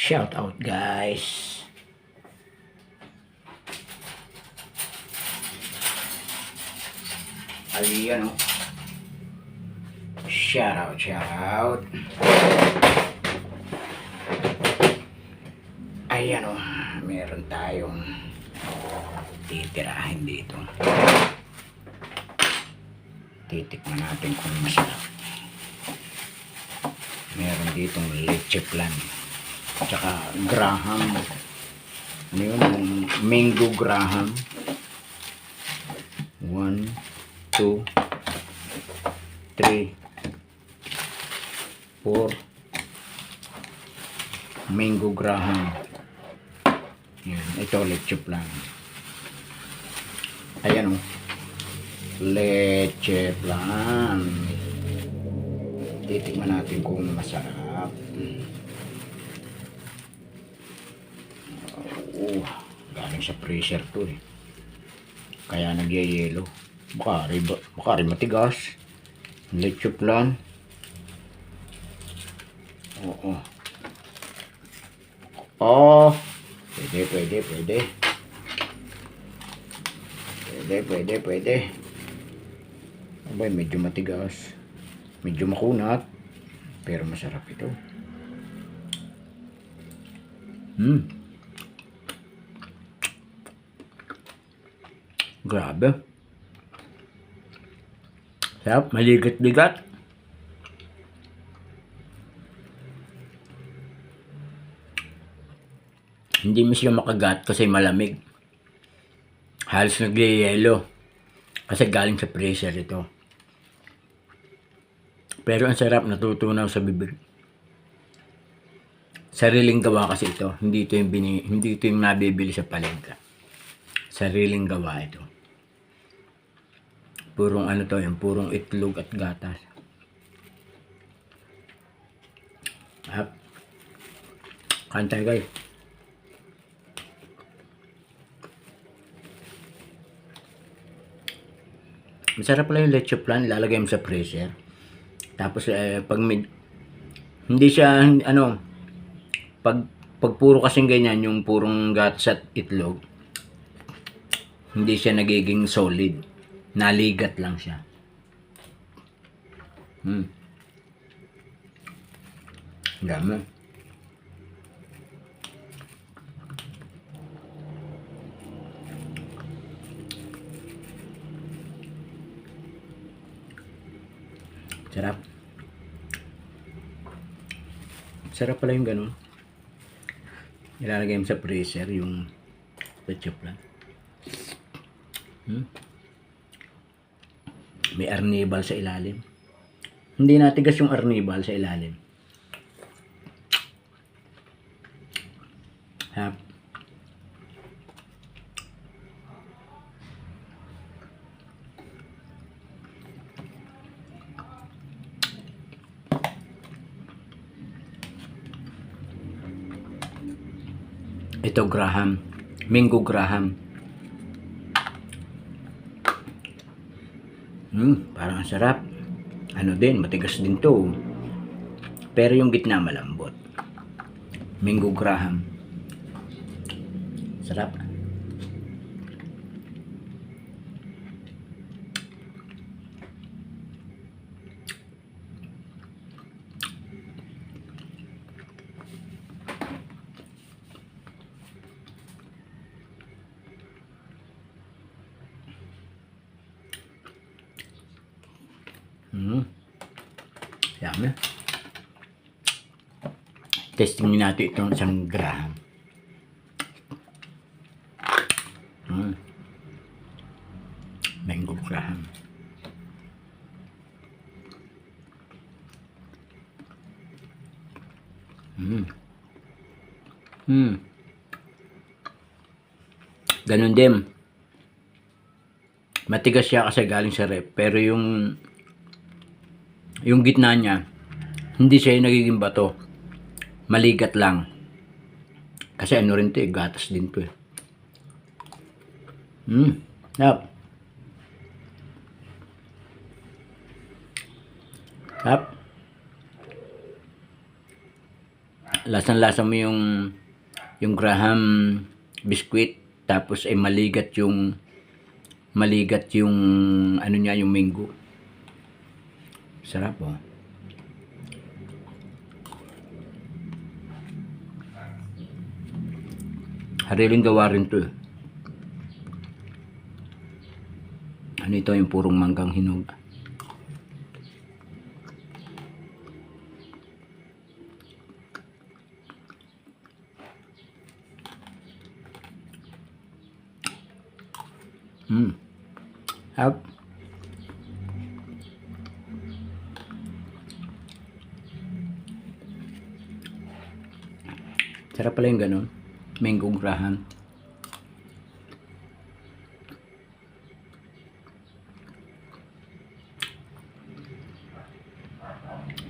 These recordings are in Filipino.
Shout out guys. Ayan o. Shout out, shout out. Ayan o. Meron tayong titirahin dito. Titikman natin kung masarap. Meron ditong leche flan. Tsaka graham. Ano yun? Yung mango graham. 1, 2, 3, 4. Mango graham. Yan. Ito leche flan. Ayan o. Leche flan. Titikman natin kung masarap. Galing sa freezer to eh. Kaya nagyayelo. Baka rin matigas. Leche flan. Oo. Oh. Pwede. Abay, medyo matigas. Medyo makunat. Pero masarap ito. Grabe. Sarap, maligat-ligat. Hindi mo siya makagat kasi malamig. Halos nagyayelo. Kasi galing sa freezer ito. Pero ang sarap, natutunaw sa bibig. Sariling gawa kasi ito. Hindi ito yung nabibili sa palengke. Sariling gawa ito. Purong ano to, yung purong itlog at gatas. Kain tayo guys. Masarap pala yung leche flan, ilalagay mo sa freezer. Tapos hindi siya ano, pag puro kasing ganyan, yung purong gatas at itlog, hindi siya nagiging solid. Naligat lang siya. Dami. Sarap. Sarap pala yung ganun. Ilalagay mo sa freezer yung leche flan. May arnibal sa ilalim. Hindi natigas yung arnibal sa ilalim. Hap. Ito graham. Mango graham. Parang sarap. Ano din, matigas din to. Pero yung gitna malambot. Mango graham. Sarap. Yummy. Testing natin itong isang graham. Mango graham. Ganun din. Matigas siya kasi galing sa rep. Pero yung gitna niya, hindi siya yung nagiging bato. Maligat lang. Kasi ano rin to eh, gatas din to eh. Yap. lasang-lasa mo yung Graham biscuit, tapos ay maligat yung ano niya, yung mango. Sarap, oh. Hariling gawa rin to, eh. Ano ito, yung purong manggang hinog. Sarap. Sarap pala yung ganun. Mango Graham.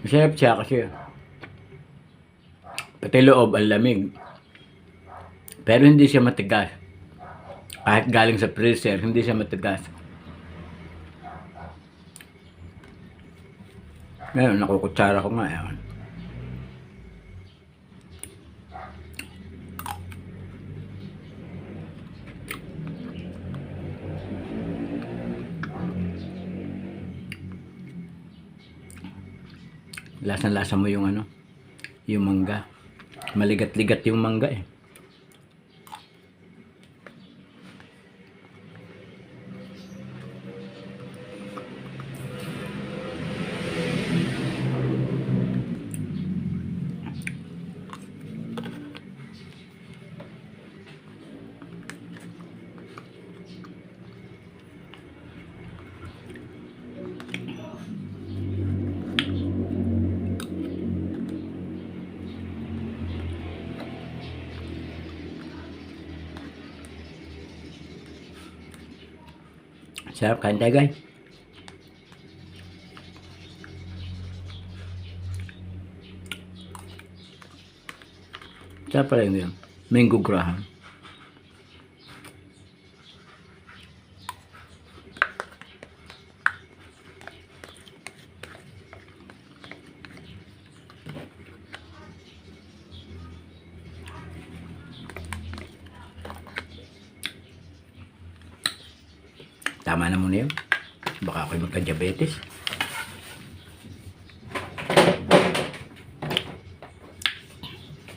Masarap siya kasi pati loob ang lamig. Pero hindi siya matigas. Kahit galing sa freezer, hindi siya matigas. Ngayon, nakukutsara ko nga. Yun. Lasang-lasa mo yung ano, yung mangga. Maligat-ligat yung mangga, eh. Sarap, kain tayo, guys. Sarap pala yung Mango Graham. Tama na muna yun. Baka ako'y magka-diabetes.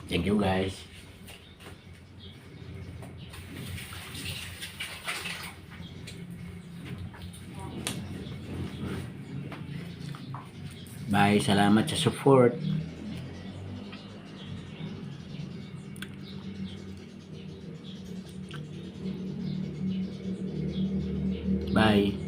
Thank you, guys. Bye. Salamat sa support. Bye.